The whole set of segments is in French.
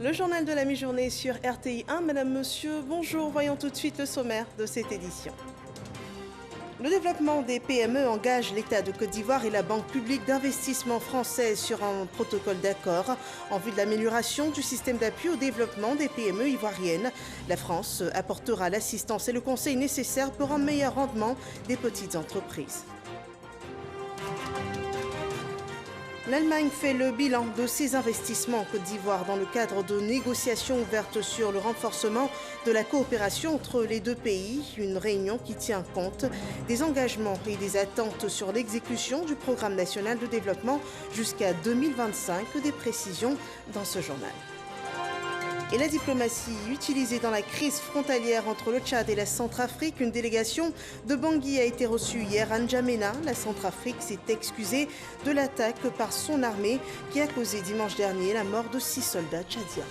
Le journal de la mi-journée sur RTI 1. Madame, monsieur, bonjour. Voyons tout de suite le sommaire de cette édition. Le développement des PME engage l'État de Côte d'Ivoire et la Banque publique d'investissement française sur un protocole d'accord en vue de l'amélioration du système d'appui au développement des PME ivoiriennes. La France apportera l'assistance et le conseil nécessaires pour un meilleur rendement des petites entreprises. L'Allemagne fait le bilan de ses investissements en Côte d'Ivoire dans le cadre de négociations ouvertes sur le renforcement de la coopération entre les deux pays. Une réunion qui tient compte des engagements et des attentes sur l'exécution du programme national de développement jusqu'à 2025. Des précisions dans ce journal. Et la diplomatie utilisée dans la crise frontalière entre le Tchad et la Centrafrique. Une délégation de Bangui a été reçue hier à N'Djamena. La Centrafrique s'est excusée de l'attaque par son armée qui a causé dimanche dernier la mort de 6 soldats tchadiens.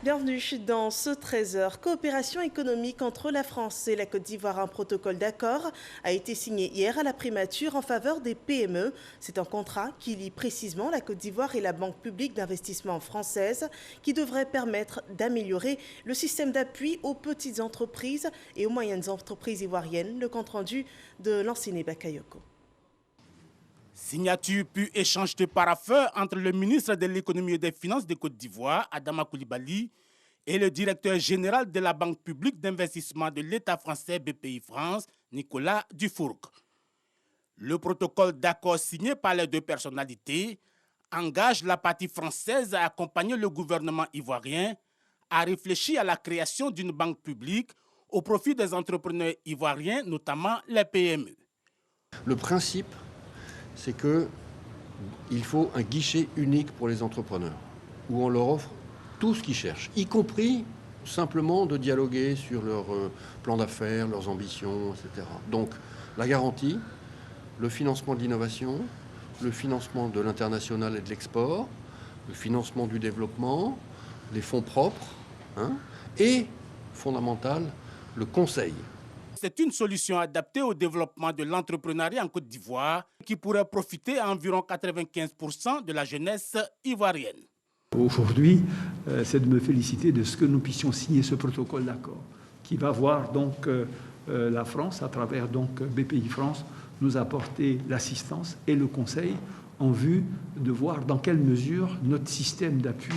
Bienvenue dans ce 13h. Coopération économique entre la France et la Côte d'Ivoire. Un protocole d'accord a été signé hier à la primature en faveur des PME. C'est un contrat qui lie précisément la Côte d'Ivoire et la Banque publique d'investissement française qui devrait permettre d'améliorer le système d'appui aux petites entreprises et aux moyennes entreprises ivoiriennes. Le compte-rendu de l'Anciné Bakayoko. Signature puis échange de paraffeurs entre le ministre de l'économie et des finances de Côte d'Ivoire, Adama Coulibaly, et le directeur général de la Banque publique d'investissement de l'État français BPI France, Nicolas Dufourc. Le protocole d'accord signé par les deux personnalités engage la partie française à accompagner le gouvernement ivoirien à réfléchir à la création d'une banque publique au profit des entrepreneurs ivoiriens, notamment les PME. Le principe, c'est qu'il faut un guichet unique pour les entrepreneurs, où on leur offre tout ce qu'ils cherchent, y compris simplement de dialoguer sur leur plan d'affaires, leurs ambitions, etc. Donc la garantie, le financement de l'innovation, le financement de l'international et de l'export, le financement du développement, les fonds propres, et, fondamental, le conseil. C'est une solution adaptée au développement de l'entrepreneuriat en Côte d'Ivoire qui pourrait profiter à environ 95% de la jeunesse ivoirienne. Aujourd'hui, c'est de me féliciter de ce que nous puissions signer ce protocole d'accord qui va voir donc la France, à travers donc BPI France, nous apporter l'assistance et le conseil en vue de voir dans quelle mesure notre système d'appui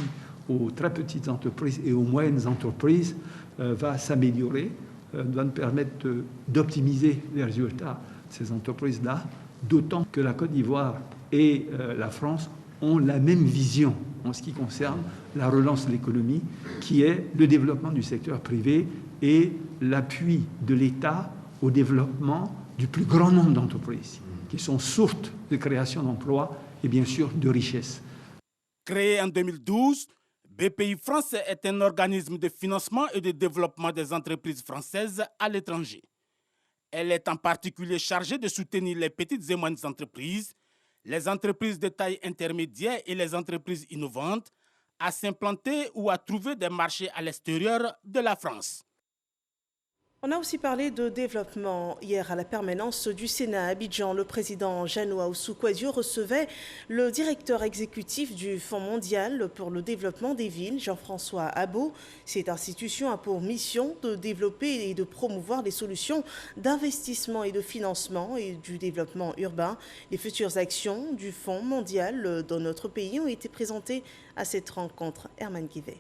aux très petites entreprises et aux moyennes entreprises va s'améliorer, doit nous permettre d'optimiser les résultats de ces entreprises-là, d'autant que la Côte d'Ivoire et la France ont la même vision en ce qui concerne la relance de l'économie, qui est le développement du secteur privé et l'appui de l'État au développement du plus grand nombre d'entreprises, qui sont sources de création d'emplois et bien sûr de richesses. Créé en 2012, BPI France est un organisme de financement et de développement des entreprises françaises à l'étranger. Elle est en particulier chargée de soutenir les petites et moyennes entreprises, les entreprises de taille intermédiaire et les entreprises innovantes à s'implanter ou à trouver des marchés à l'extérieur de la France. On a aussi parlé de développement hier à la permanence du Sénat à Abidjan. Le président Jeannot Ahoussou-Kouadio recevait le directeur exécutif du Fonds mondial pour le développement des villes, Jean-François Abo. Cette institution a pour mission de développer et de promouvoir les solutions d'investissement et de financement et du développement urbain. Les futures actions du Fonds mondial dans notre pays ont été présentées à cette rencontre. Herman Guivet.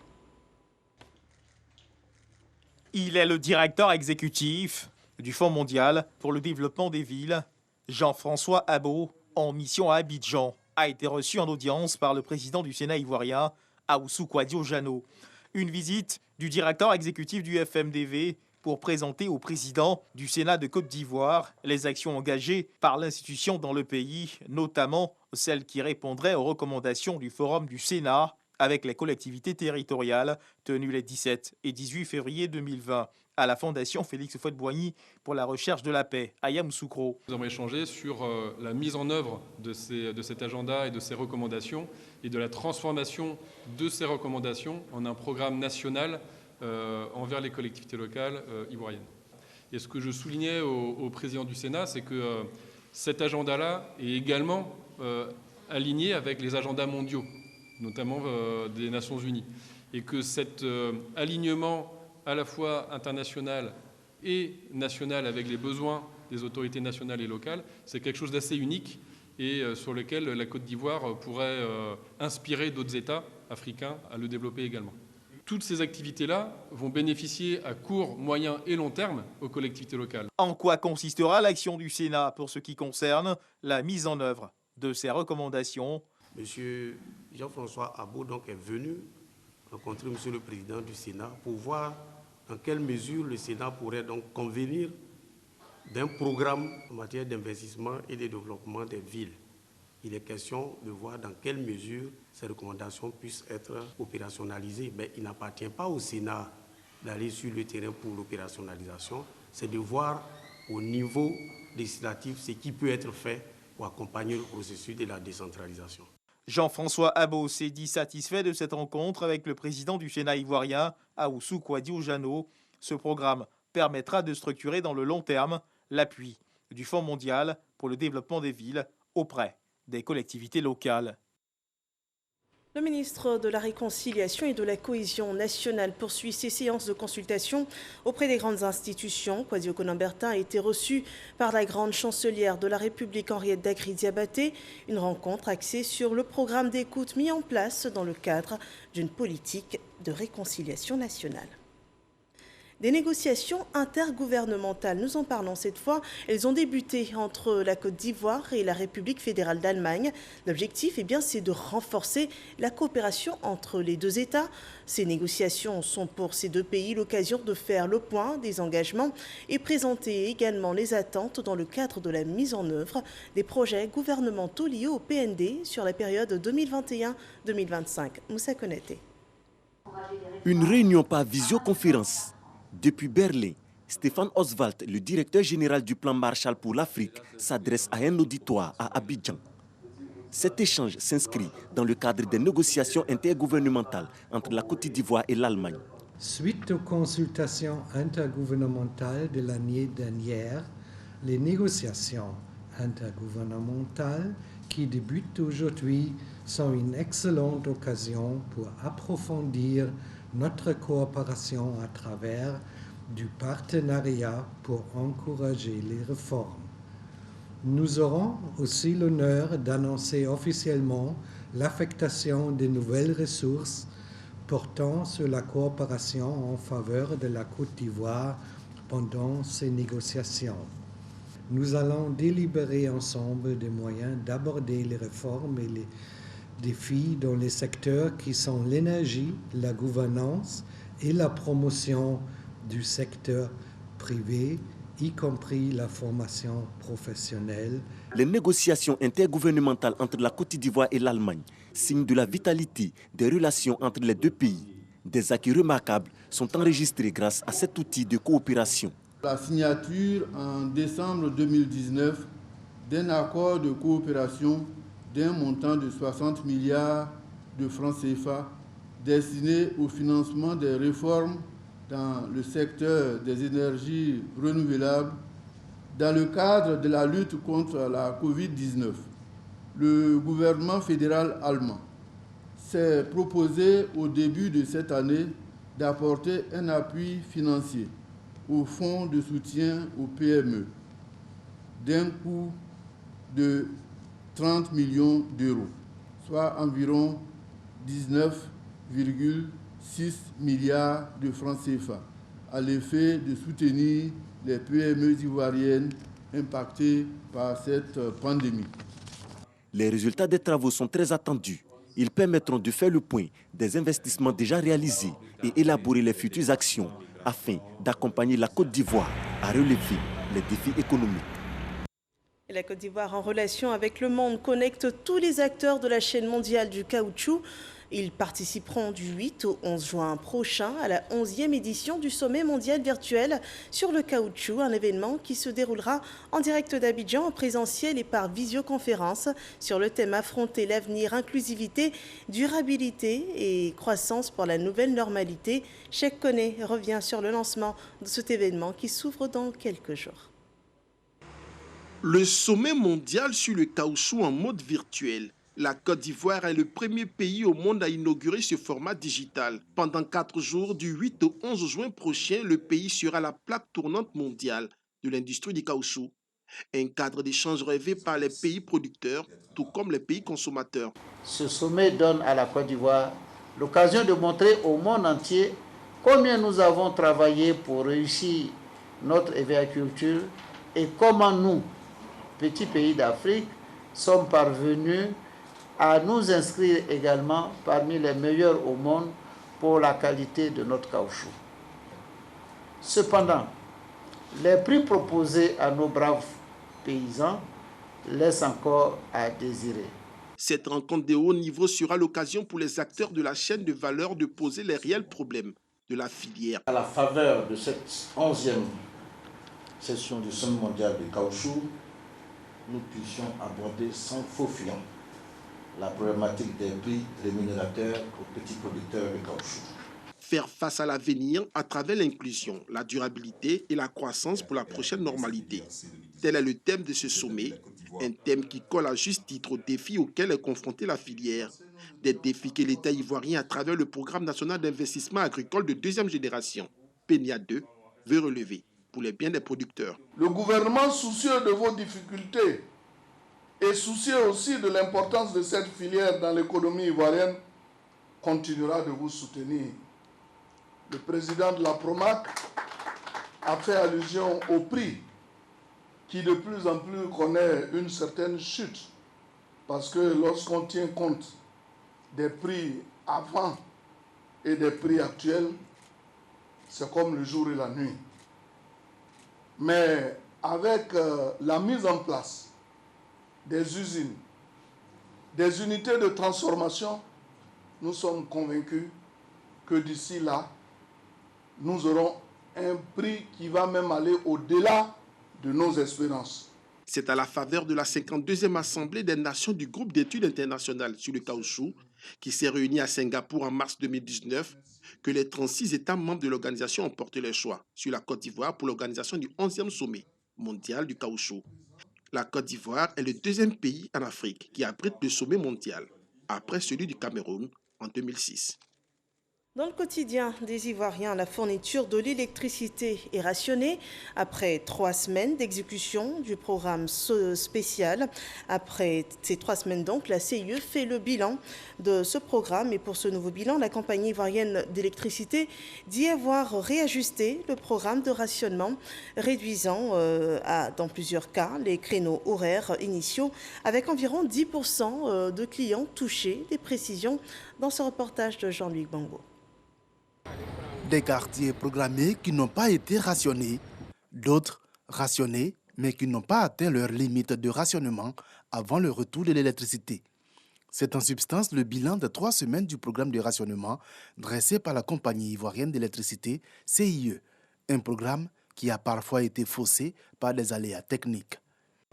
Il est le directeur exécutif du Fonds mondial pour le développement des villes. Jean-François Abo, en mission à Abidjan, a été reçu en audience par le président du Sénat ivoirien, Ahoussou-Kouadio Jeannot. Une visite du directeur exécutif du FMDV pour présenter au président du Sénat de Côte d'Ivoire les actions engagées par l'institution dans le pays, notamment celles qui répondraient aux recommandations du Forum du Sénat avec les collectivités territoriales, tenues les 17 et 18 février 2020 à la Fondation Félix Houphouët-Boigny pour la recherche de la paix, à Yamoussoukro. Nous avons échangé sur la mise en œuvre de cet agenda et de ces recommandations et de la transformation de ces recommandations en un programme national envers les collectivités locales ivoiriennes. Et ce que je soulignais au président du Sénat, c'est que cet agenda-là est également aligné avec les agendas mondiaux notamment des Nations Unies. Et que cet alignement à la fois international et national avec les besoins des autorités nationales et locales, c'est quelque chose d'assez unique et sur lequel la Côte d'Ivoire pourrait inspirer d'autres États africains à le développer également. Toutes ces activités-là vont bénéficier à court, moyen et long terme aux collectivités locales. En quoi consistera l'action du Sénat pour ce qui concerne la mise en œuvre de ces recommandations? Monsieur Jean-François Abou donc, est venu rencontrer Monsieur le Président du Sénat pour voir dans quelle mesure le Sénat pourrait donc convenir d'un programme en matière d'investissement et de développement des villes. Il est question de voir dans quelle mesure ces recommandations puissent être opérationnalisées. Mais il n'appartient pas au Sénat d'aller sur le terrain pour l'opérationnalisation. C'est de voir au niveau législatif ce qui peut être fait pour accompagner le processus de la décentralisation. Jean-François Abou s'est dit satisfait de cette rencontre avec le président du Sénat ivoirien, Ahoussou Kouadio-Jano. Ce programme permettra de structurer dans le long terme l'appui du Fonds mondial pour le développement des villes auprès des collectivités locales. Le ministre de la Réconciliation et de la Cohésion nationale poursuit ses séances de consultation auprès des grandes institutions. Kwasi Okonan-Bertin a été reçu par la grande chancelière de la République Henriette Dagri-Diabaté. Une rencontre axée sur le programme d'écoute mis en place dans le cadre d'une politique de réconciliation nationale. Des négociations intergouvernementales, nous en parlons cette fois. Elles ont débuté entre la Côte d'Ivoire et la République fédérale d'Allemagne. L'objectif, c'est de renforcer la coopération entre les deux États. Ces négociations sont pour ces deux pays l'occasion de faire le point des engagements et présenter également les attentes dans le cadre de la mise en œuvre des projets gouvernementaux liés au PND sur la période 2021-2025. Moussa Konaté. Une réunion par visioconférence. Depuis Berlin, Stéphane Oswald, le directeur général du plan Marshall pour l'Afrique, s'adresse à un auditoire à Abidjan. Cet échange s'inscrit dans le cadre des négociations intergouvernementales entre la Côte d'Ivoire et l'Allemagne. Suite aux consultations intergouvernementales de l'année dernière, les négociations intergouvernementales qui débutent aujourd'hui sont une excellente occasion pour approfondir notre coopération à travers du partenariat pour encourager les réformes. Nous aurons aussi l'honneur d'annoncer officiellement l'affectation de nouvelles ressources portant sur la coopération en faveur de la Côte d'Ivoire pendant ces négociations. Nous allons délibérer ensemble des moyens d'aborder les réformes et les défis dans les secteurs qui sont l'énergie, la gouvernance et la promotion du secteur privé, y compris la formation professionnelle. Les négociations intergouvernementales entre la Côte d'Ivoire et l'Allemagne signent de la vitalité des relations entre les deux pays. Des acquis remarquables sont enregistrés grâce à cet outil de coopération. La signature en décembre 2019 d'un accord de coopération d'un montant de 60 milliards de francs CFA destiné au financement des réformes dans le secteur des énergies renouvelables dans le cadre de la lutte contre la Covid-19. Le gouvernement fédéral allemand s'est proposé au début de cette année d'apporter un appui financier au fonds de soutien aux PME d'un coût de 30 millions d'euros, soit environ 19,6 milliards de francs CFA, à l'effet de soutenir les PME ivoiriennes impactées par cette pandémie. Les résultats des travaux sont très attendus. Ils permettront de faire le point des investissements déjà réalisés et élaborer les futures actions afin d'accompagner la Côte d'Ivoire à relever les défis économiques. Et la Côte d'Ivoire, en relation avec le monde, connecte tous les acteurs de la chaîne mondiale du caoutchouc. Ils participeront du 8 au 11 juin prochain à la 11e édition du sommet mondial virtuel sur le caoutchouc, un événement qui se déroulera en direct d'Abidjan, en présentiel et par visioconférence, sur le thème affronter l'avenir, inclusivité, durabilité et croissance pour la nouvelle normalité. Cheikh Koné revient sur le lancement de cet événement qui s'ouvre dans quelques jours. Le sommet mondial sur le caoutchouc en mode virtuel La Côte d'Ivoire est le premier pays au monde à inaugurer ce format digital. Pendant 4 jours, du 8 au 11 juin prochain, le pays sera la plaque tournante mondiale de l'industrie du caoutchouc. Un cadre d'échange rêvé par les pays producteurs, tout comme les pays consommateurs. Ce sommet donne à la Côte d'Ivoire l'occasion de montrer au monde entier combien nous avons travaillé pour réussir notre agriculture et comment nous, petits pays d'Afrique, sommes parvenus à nous inscrire également parmi les meilleurs au monde pour la qualité de notre caoutchouc. Cependant, les prix proposés à nos braves paysans laissent encore à désirer. Cette rencontre de haut niveau sera l'occasion pour les acteurs de la chaîne de valeur de poser les réels problèmes de la filière. À la faveur de cette 11e session du Sommet mondial du caoutchouc, nous puissions aborder sans faux fuyant la problématique des prix rémunérateurs aux petits producteurs de caoutchouc. Faire face à l'avenir à travers l'inclusion, la durabilité et la croissance pour la prochaine normalité. Tel est le thème de ce sommet, un thème qui colle à juste titre aux défis auxquels est confrontée la filière. Des défis que l'État ivoirien, à travers le Programme national d'investissement agricole de deuxième génération, PNIA 2, veut relever pour les biens des producteurs. Le gouvernement, soucieux de vos difficultés et soucieux aussi de l'importance de cette filière dans l'économie ivoirienne, continuera de vous soutenir. Le président de la PROMAC a fait allusion au prix qui de plus en plus connaît une certaine chute. Parce que lorsqu'on tient compte des prix avant et des prix actuels, c'est comme le jour et la nuit. Mais avec la mise en place des usines, des unités de transformation, nous sommes convaincus que d'ici là, nous aurons un prix qui va même aller au-delà de nos espérances. C'est à la faveur de la 52e Assemblée des Nations du groupe d'études internationales sur le caoutchouc, qui s'est réunie à Singapour en mars 2019, que les 36 États membres de l'organisation ont porté leur choix sur la Côte d'Ivoire pour l'organisation du 11e sommet mondial du caoutchouc. La Côte d'Ivoire est le deuxième pays en Afrique qui abrite le sommet mondial, après celui du Cameroun en 2006. Dans le quotidien des Ivoiriens, la fourniture de l'électricité est rationnée. Après 3 semaines d'exécution du programme spécial, après ces 3 semaines donc, la CIE fait le bilan de ce programme. Et pour ce nouveau bilan, la compagnie ivoirienne d'électricité dit avoir réajusté le programme de rationnement, réduisant dans plusieurs cas les créneaux horaires initiaux, avec environ 10% de clients touchés. Des précisions dans ce reportage de Jean-Luc Bango. Des quartiers programmés qui n'ont pas été rationnés, d'autres rationnés mais qui n'ont pas atteint leur limite de rationnement avant le retour de l'électricité. C'est en substance le bilan de 3 semaines du programme de rationnement dressé par la compagnie ivoirienne d'électricité CIE, un programme qui a parfois été faussé par des aléas techniques.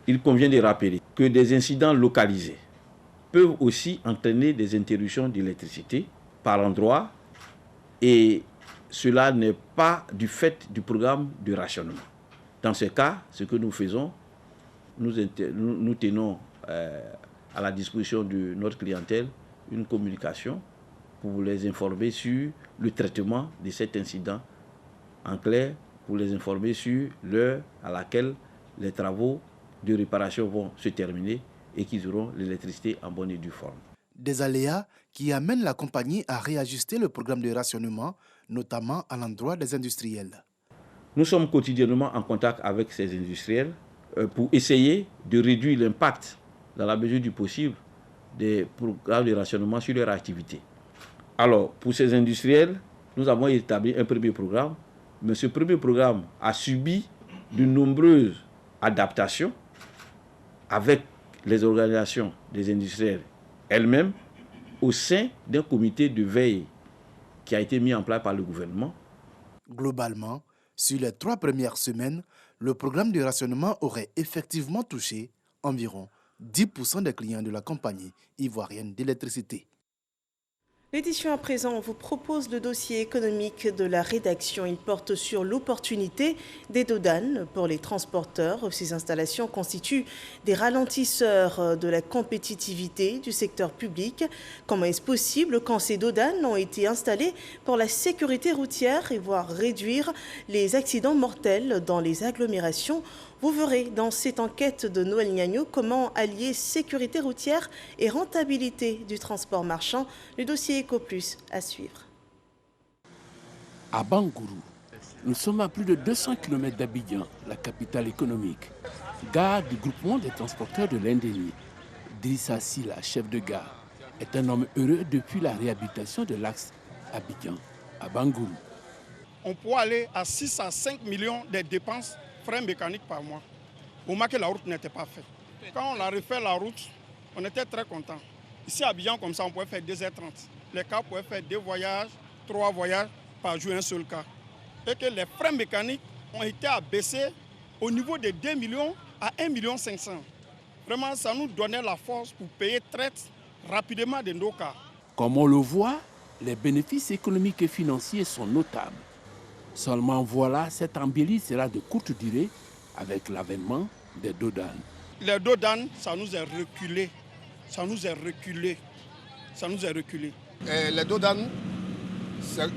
Il convient de rappeler que des incidents localisés peuvent aussi entraîner des interruptions d'électricité par endroit, et cela n'est pas du fait du programme de rationnement. Dans ce cas, ce que nous faisons, nous tenons à la disposition de notre clientèle une communication pour les informer sur le traitement de cet incident. En clair, pour les informer sur l'heure à laquelle les travaux de réparation vont se terminer et qu'ils auront l'électricité en bonne et due forme. Des aléas qui amènent la compagnie à réajuster le programme de rationnement, notamment à l'endroit des industriels. Nous sommes quotidiennement en contact avec ces industriels pour essayer de réduire l'impact, dans la mesure du possible, des programmes de rationnement sur leur activité. Alors, pour ces industriels, nous avons établi un premier programme, mais ce premier programme a subi de nombreuses adaptations avec les organisations des industriels elles-mêmes au sein d'un comité de veille qui a été mis en place par le gouvernement. Globalement, sur les 3 premières semaines, le programme de rationnement aurait effectivement touché environ 10% des clients de la compagnie ivoirienne d'électricité. L'édition à présent vous propose le dossier économique de la rédaction. Il porte sur l'opportunité des dodanes pour les transporteurs. Ces installations constituent des ralentisseurs de la compétitivité du secteur public. Comment est-ce possible quand ces dodanes ont été installées pour la sécurité routière et voire réduire les accidents mortels dans les agglomérations? Vous verrez dans cette enquête de Noël Gnagno comment allier sécurité routière et rentabilité du transport marchand. Le dossier EcoPlus à suivre. À Bangourou, nous sommes à plus de 200 km d'Abidjan, la capitale économique. Gare du groupement des transporteurs de l'Indénie. Drissa Silla, chef de gare, est un homme heureux depuis la réhabilitation de l'axe Abidjan à Bangourou. On pourrait aller à 6 à 5 millions de dépenses frais mécaniques par mois, au moment que la route n'était pas faite. Quand on a refait la route, on était très contents. Ici à Abidjan, comme ça, on pouvait faire 2h30. Les cars pouvaient faire 2 voyages, 3 voyages par jour, un seul cas. Et que les frais mécaniques ont été abaissés au niveau de 2 millions à 1,5 million. Vraiment, ça nous donnait la force pour payer très rapidement de nos cars. Comme on le voit, les bénéfices économiques et financiers sont notables. Seulement voilà, cette embellie sera de courte durée avec l'avènement des dodanes. Les dodanes, ça nous est reculé. Ça nous est reculé. Ça nous est reculé. Les dodanes,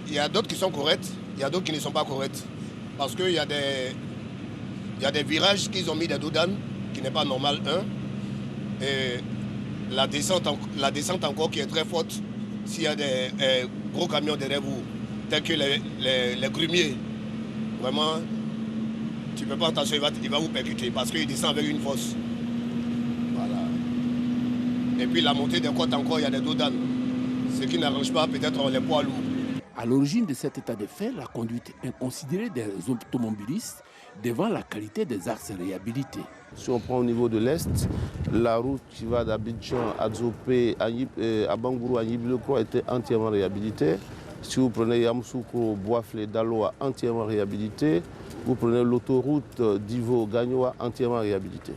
il y a d'autres qui sont corrects, il y a d'autres qui ne sont pas corrects. Parce qu'il y a des virages qu'ils ont mis des dodanes, qui n'est pas normal, Et la descente encore qui est très forte, s'il y a des gros camions derrière vous, tels que les grumiers, vraiment, tu ne peux pas attention, il va vous percuter parce qu'il descend avec une force. Voilà. Et puis la montée des côtes encore, il y a des dodanes, ce qui n'arrange pas peut-être les poids lourds. À l'origine de cet état de fait, la conduite inconsidérée des automobilistes devant la qualité des axes réhabilités. Si on prend au niveau de l'Est, la route qui va d'Abidjan à Dzopé, à Bangourou, à Nibilokro était entièrement réhabilitée. Si vous prenez Yamoussoukro, Boisflé, Daloa, entièrement réhabilité. Vous prenez l'autoroute d'Ivo-Gagnoa, entièrement réhabilitée.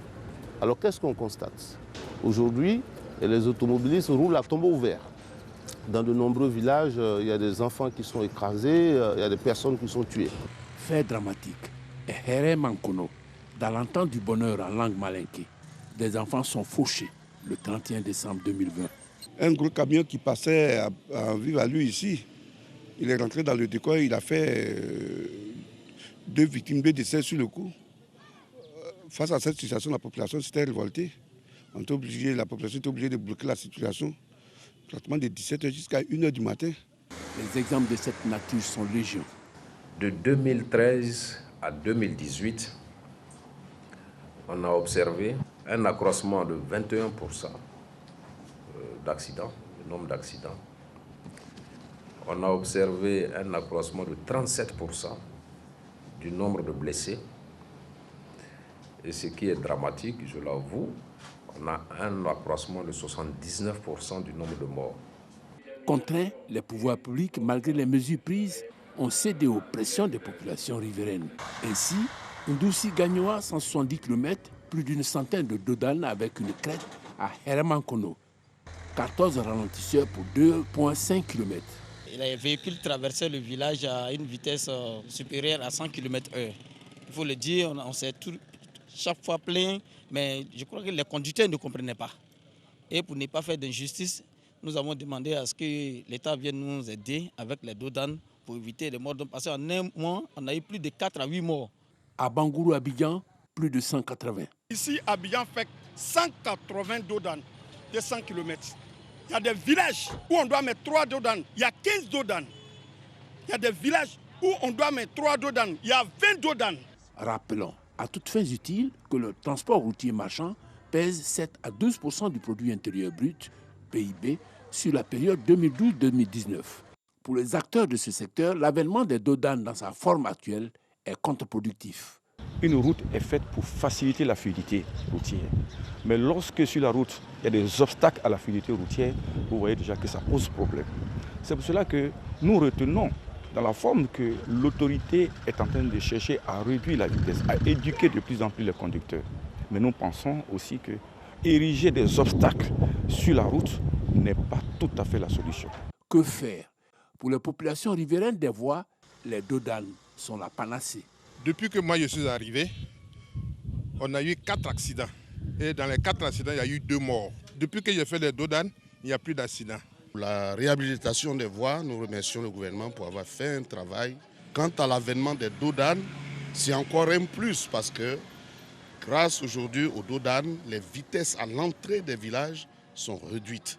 Alors qu'est-ce qu'on constate? Aujourd'hui, les automobilistes roulent à tombeau ouvert. Dans de nombreux villages, il y a des enfants qui sont écrasés, il y a des personnes qui sont tuées. Fait dramatique. Et Here Mankono, dans l'entente du bonheur en langue malinké, des enfants sont fauchés le 31 décembre 2020. Un gros camion qui passait à vivre à lui ici, il est rentré dans le décor, il a fait 2 victimes, 2 décès sur le coup. Face à cette situation, la population s'était révoltée. La population était obligée de bloquer la situation, pratiquement de 17h jusqu'à 1h du matin. Les exemples de cette nature sont légion. De 2013 à 2018, on a observé un accroissement de 21% d'accidents, le nombre d'accidents. On a observé un accroissement de 37% du nombre de blessés. Et ce qui est dramatique, je l'avoue, on a un accroissement de 79% du nombre de morts. Contraints, les pouvoirs publics, malgré les mesures prises, ont cédé aux pressions des populations riveraines. Ainsi, Ndoussi Gagnoa, 170 km, plus d'une centaine de dodanes avec une crête à Heremankono. 14 ralentisseurs pour 2,5 km. Les véhicules traversaient le village à une vitesse supérieure à 100 km/h. Il faut le dire, on s'est chaque fois plaint, mais je crois que les conducteurs ne comprenaient pas. Et pour ne pas faire d'injustice, nous avons demandé à ce que l'État vienne nous aider avec les dodanes pour éviter les morts. Parce qu'en un mois, on a eu plus de 4 à 8 morts. À Bangourou, Abidjan, plus de 180. Ici, Abidjan fait 180 dodanes de 100 km. Il y a des villages où on doit mettre 3 dodanes. Il y a 15 dodanes. Il y a des villages où on doit mettre 3 dodanes. Il y a 20 dodanes. Rappelons, à toutes fins utiles, que le transport routier marchand pèse 7 à 12% du produit intérieur brut, PIB, sur la période 2012-2019. Pour les acteurs de ce secteur, l'avènement des dodanes dans sa forme actuelle est contre-productif. Une route est faite pour faciliter la fluidité routière. Mais lorsque sur la route, il y a des obstacles à la fluidité routière, vous voyez déjà que ça pose problème. C'est pour cela que nous retenons dans la forme que l'autorité est en train de chercher à réduire la vitesse, à éduquer de plus en plus les conducteurs. Mais nous pensons aussi que ériger des obstacles sur la route n'est pas tout à fait la solution. Que faire? Pour les populations riveraines des voies, les dodanes sont la panacée. Depuis que moi je suis arrivé, on a eu 4 accidents. Et dans les 4 accidents, il y a eu 2 morts. Depuis que j'ai fait les dodanes, il n'y a plus d'accidents. Pour la réhabilitation des voies, nous remercions le gouvernement pour avoir fait un travail. Quant à l'avènement des dodanes, c'est encore un plus parce que grâce aujourd'hui aux dodanes, les vitesses à l'entrée des villages sont réduites.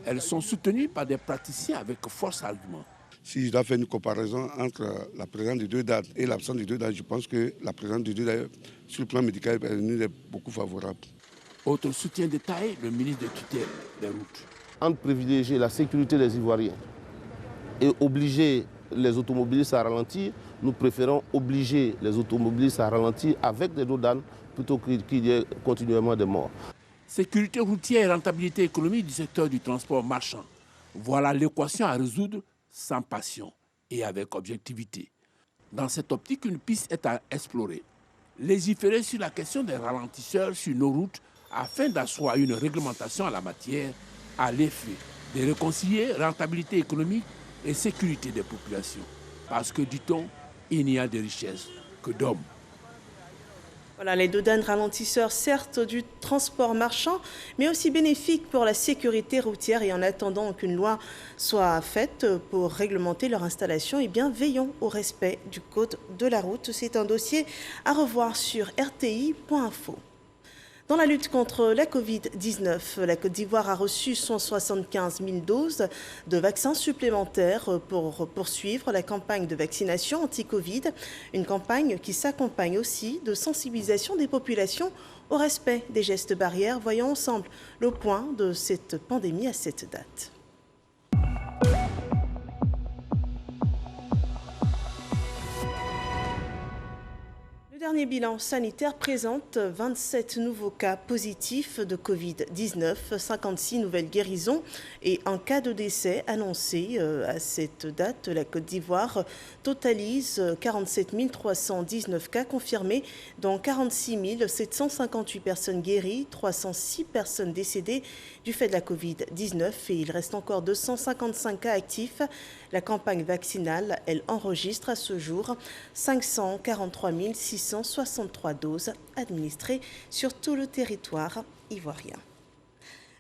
Elles sont soutenues par des praticiens avec force argument. Si je dois faire une comparaison entre la présence des dodanes et l'absence des dodanes, je pense que la présence des dodanes sur le plan médical est beaucoup favorable. Autre soutien détaillé, le ministre de tutelle des routes. Entre privilégier la sécurité des Ivoiriens et obliger les automobilistes à ralentir, nous préférons obliger les automobilistes à ralentir avec des dodanes plutôt qu'il y ait continuellement des morts. Sécurité routière et rentabilité économique du secteur du transport marchand. Voilà l'équation à résoudre sans passion et avec objectivité. Dans cette optique, une piste est à explorer. Légiférer sur la question des ralentisseurs sur nos routes afin d'asseoir une réglementation en la matière à l'effet de réconcilier rentabilité économique et sécurité des populations. Parce que, dit-on, il n'y a de richesse que d'hommes. Voilà, les dodanes ralentisseurs, certes du transport marchand, mais aussi bénéfiques pour la sécurité routière. Et en attendant qu'une loi soit faite pour réglementer leur installation, eh bien, veillons au respect du code de la route. C'est un dossier à revoir sur rti.info. Dans la lutte contre la Covid-19, la Côte d'Ivoire a reçu 175 000 doses de vaccins supplémentaires pour poursuivre la campagne de vaccination anti-Covid. Une campagne qui s'accompagne aussi de sensibilisation des populations au respect des gestes barrières. Voyons ensemble le point de cette pandémie à cette date. Le dernier bilan sanitaire présente 27 nouveaux cas positifs de Covid-19, 56 nouvelles guérisons et un cas de décès annoncé à cette date. La Côte d'Ivoire totalise 47 319 cas confirmés, dont 46 758 personnes guéries, 306 personnes décédées du fait de la Covid-19 et il reste encore 255 cas actifs. La campagne vaccinale, elle enregistre à ce jour 543 663 doses administrées sur tout le territoire ivoirien.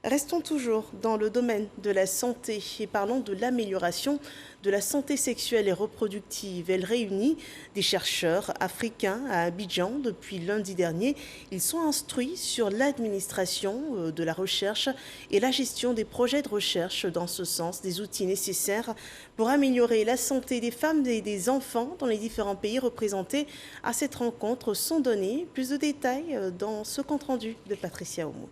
Restons toujours dans le domaine de la santé et parlons de l'amélioration de la santé sexuelle et reproductive. Elle réunit des chercheurs africains à Abidjan depuis lundi dernier. Ils sont instruits sur l'administration de la recherche et la gestion des projets de recherche dans ce sens, des outils nécessaires pour améliorer la santé des femmes et des enfants dans les différents pays représentés à cette rencontre sont donnés. Plus de détails dans ce compte-rendu de Patricia Oumou.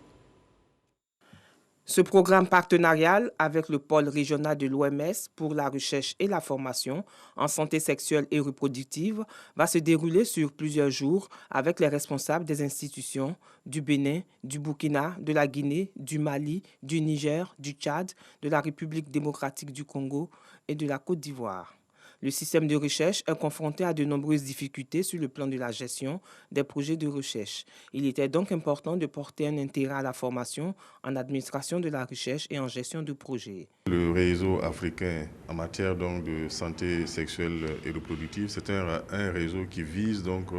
Ce programme partenarial avec le pôle régional de l'OMS pour la recherche et la formation en santé sexuelle et reproductive va se dérouler sur plusieurs jours avec les responsables des institutions du Bénin, du Burkina, de la Guinée, du Mali, du Niger, du Tchad, de la République démocratique du Congo et de la Côte d'Ivoire. Le système de recherche est confronté à de nombreuses difficultés sur le plan de la gestion des projets de recherche. Il était donc important de porter un intérêt à la formation en administration de la recherche et en gestion de projets. Le réseau africain en matière donc de santé sexuelle et reproductive, c'est un réseau qui vise donc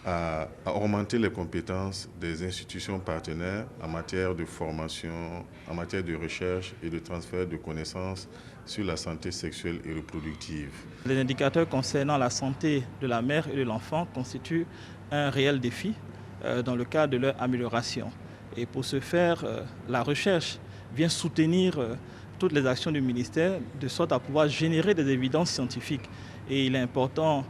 à augmenter les compétences des institutions partenaires en matière de formation, en matière de recherche et de transfert de connaissances sur la santé sexuelle et reproductive. Les indicateurs concernant la santé de la mère et de l'enfant constituent un réel défi dans le cadre de leur amélioration. Et pour ce faire, la recherche vient soutenir toutes les actions du ministère de sorte à pouvoir générer des évidences scientifiques. Et il est important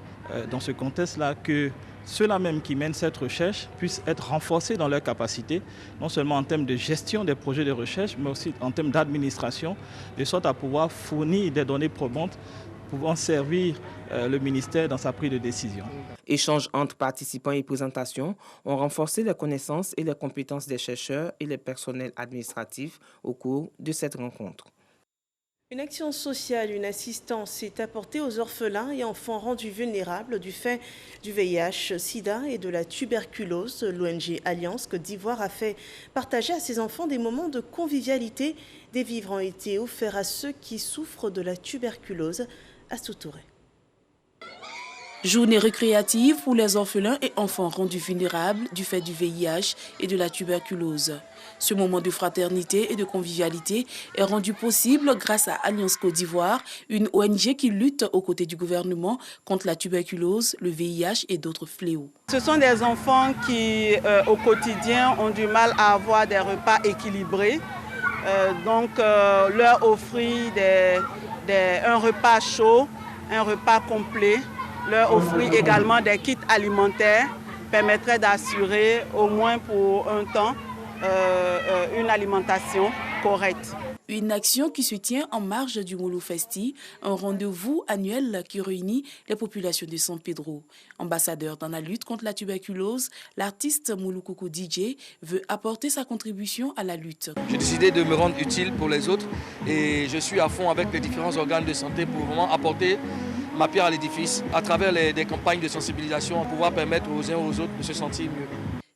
dans ce contexte-là que ceux-là même qui mènent cette recherche puissent être renforcés dans leurs capacités, non seulement en termes de gestion des projets de recherche, mais aussi en termes d'administration, de sorte à pouvoir fournir des données probantes pouvant servir le ministère dans sa prise de décision. Échanges entre participants et présentations ont renforcé les connaissances et les compétences des chercheurs et les personnels administratifs au cours de cette rencontre. Une action sociale, une assistance est apportée aux orphelins et enfants rendus vulnérables du fait du VIH, SIDA et de la tuberculose. L'ONG Alliance Côte d'Ivoire a fait partager à ses enfants des moments de convivialité. Des vivres ont été offerts à ceux qui souffrent de la tuberculose. Astou Touré. Journée récréative pour les orphelins et enfants rendus vulnérables du fait du VIH et de la tuberculose. Ce moment de fraternité et de convivialité est rendu possible grâce à Alliance Côte d'Ivoire, une ONG qui lutte aux côtés du gouvernement contre la tuberculose, le VIH et d'autres fléaux. Ce sont des enfants qui, au quotidien, ont du mal à avoir des repas équilibrés. Donc, leur offrir un repas chaud, un repas complet, leur offrir également des kits alimentaires permettrait d'assurer au moins pour un temps une alimentation correcte. Une action qui se tient en marge du Moulou Festi, un rendez-vous annuel qui réunit les populations de San Pedro. Ambassadeur dans la lutte contre la tuberculose, l'artiste Moulou Koko DJ veut apporter sa contribution à la lutte. J'ai décidé de me rendre utile pour les autres et je suis à fond avec les différents organes de santé pour vraiment apporter ma pierre à l'édifice à travers des campagnes de sensibilisation pour pouvoir permettre aux uns aux autres de se sentir mieux.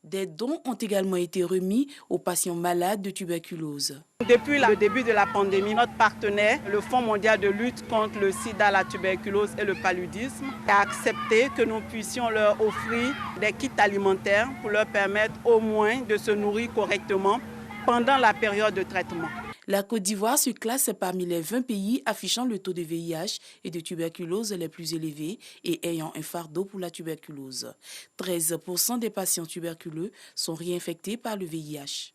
Des dons ont également été remis aux patients malades de tuberculose. Depuis le début de la pandémie, notre partenaire, le Fonds mondial de lutte contre le sida, la tuberculose et le paludisme, a accepté que nous puissions leur offrir des kits alimentaires pour leur permettre au moins de se nourrir correctement pendant la période de traitement. La Côte d'Ivoire se classe parmi les 20 pays affichant le taux de VIH et de tuberculose les plus élevés et ayant un fardeau pour la tuberculose. 13% des patients tuberculeux sont réinfectés par le VIH.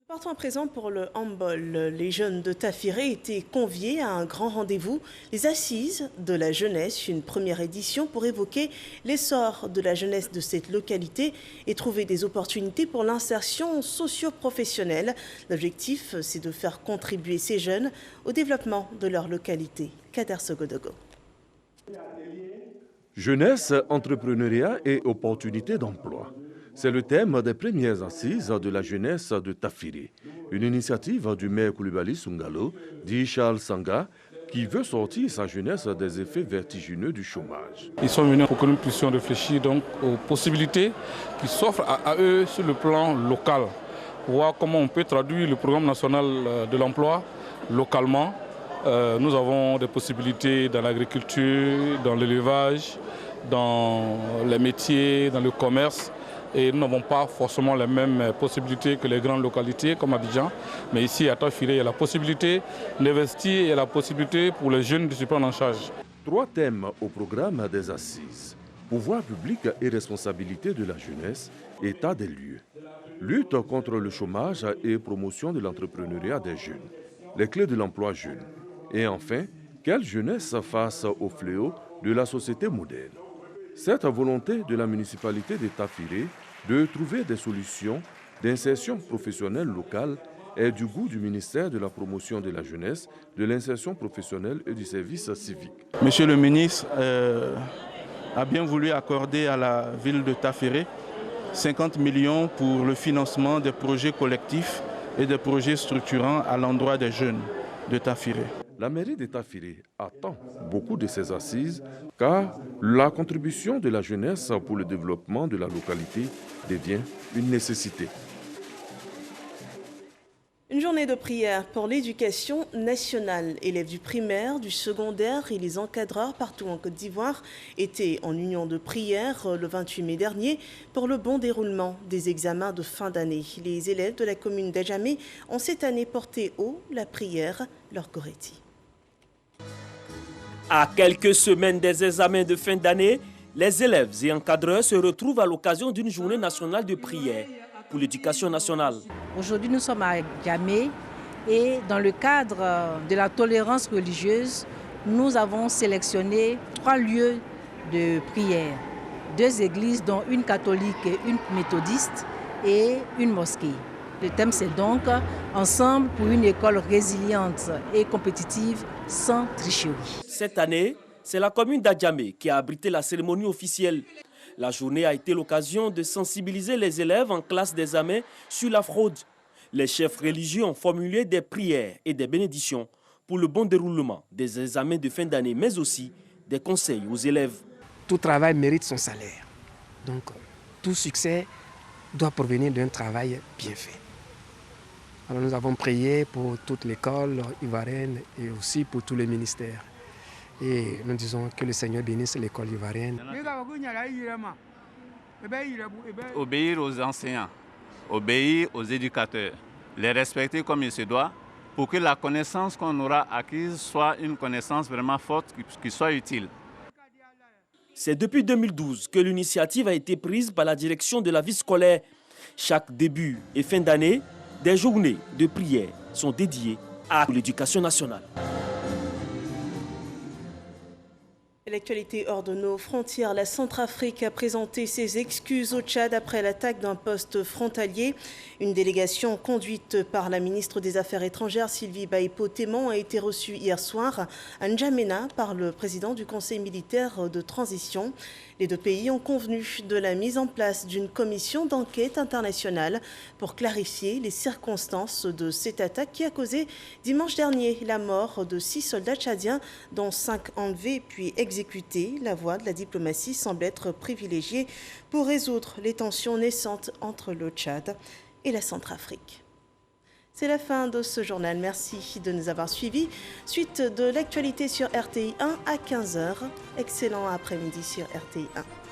Partons à présent pour le handball. Les jeunes de Tafiré étaient conviés à un grand rendez-vous, les Assises de la jeunesse, une première édition pour évoquer l'essor de la jeunesse de cette localité et trouver des opportunités pour l'insertion socio-professionnelle. L'objectif, c'est de faire contribuer ces jeunes au développement de leur localité. Kader Sogodogo. Jeunesse, entrepreneuriat et opportunités d'emploi. C'est le thème des premières assises de la jeunesse de Tafiré, une initiative du maire Koulibaly Sungalo, dit Charles Sanga, qui veut sortir sa jeunesse des effets vertigineux du chômage. Ils sont venus pour que nous puissions réfléchir donc aux possibilités qui s'offrent à eux sur le plan local, pour voir comment on peut traduire le programme national de l'emploi localement. Nous avons des possibilités dans l'agriculture, dans l'élevage, dans les métiers, dans le commerce. Et nous n'avons pas forcément les mêmes possibilités que les grandes localités comme Abidjan. Mais ici, à Tafiré, il y a la possibilité d'investir et il y a la possibilité pour les jeunes de se prendre en charge. 3 thèmes au programme des assises. Pouvoir public et responsabilité de la jeunesse, état des lieux. Lutte contre le chômage et promotion de l'entrepreneuriat des jeunes. Les clés de l'emploi jeune. Et enfin, quelle jeunesse face au fléau de la société moderne. Cette volonté de la municipalité de Tafiré de trouver des solutions d'insertion professionnelle locale est du goût du ministère de la Promotion de la Jeunesse, de l'insertion professionnelle et du service civique. Monsieur le ministre a bien voulu accorder à la ville de Tafiré 50 millions pour le financement des projets collectifs et des projets structurants à l'endroit des jeunes de Tafiré. La mairie de Tafiré attend beaucoup de ces assises car la contribution de la jeunesse pour le développement de la localité devient une nécessité. Une journée de prière pour l'éducation nationale. Élèves du primaire, du secondaire et les encadreurs partout en Côte d'Ivoire étaient en union de prière le 28 mai dernier pour le bon déroulement des examens de fin d'année. Les élèves de la commune d'Adjamé ont cette année porté haut la prière, leur Goretti. À quelques semaines des examens de fin d'année, les élèves et encadreurs se retrouvent à l'occasion d'une journée nationale de prière pour l'éducation nationale. Aujourd'hui, nous sommes à Adjamé et dans le cadre de la tolérance religieuse, nous avons sélectionné 3 lieux de prière. 2 églises, dont une catholique et une méthodiste, et une mosquée. Le thème, c'est donc « Ensemble pour une école résiliente et compétitive sans tricherie ». Cette année, c'est la commune d'Adjamé qui a abrité la cérémonie officielle. La journée a été l'occasion de sensibiliser les élèves en classe d'examen sur la fraude. Les chefs religieux ont formulé des prières et des bénédictions pour le bon déroulement des examens de fin d'année, mais aussi des conseils aux élèves. Tout travail mérite son salaire. Donc, tout succès doit provenir d'un travail bien fait. Alors, nous avons prié pour toute l'école ivoirienne et aussi pour tous les ministères. Et nous disons que le Seigneur bénisse l'école ivoirienne. Obéir aux enseignants, obéir aux éducateurs, les respecter comme il se doit, pour que la connaissance qu'on aura acquise soit une connaissance vraiment forte, qui soit utile. C'est depuis 2012 que l'initiative a été prise par la direction de la vie scolaire. Chaque début et fin d'année, des journées de prière sont dédiées à l'éducation nationale. L'actualité hors de nos frontières, la Centrafrique a présenté ses excuses au Tchad après l'attaque d'un poste frontalier. Une délégation conduite par la ministre des Affaires étrangères Sylvie Baïpo-Téman a été reçue hier soir à N'Djamena par le président du Conseil militaire de transition. Les deux pays ont convenu de la mise en place d'une commission d'enquête internationale pour clarifier les circonstances de cette attaque qui a causé dimanche dernier la mort de 6 soldats tchadiens, dont 5 enlevés puis exécutés. La voie de la diplomatie semble être privilégiée pour résoudre les tensions naissantes entre le Tchad et la Centrafrique. C'est la fin de ce journal. Merci de nous avoir suivis. Suite de l'actualité sur RTI 1 à 15h. Excellent après-midi sur RTI 1.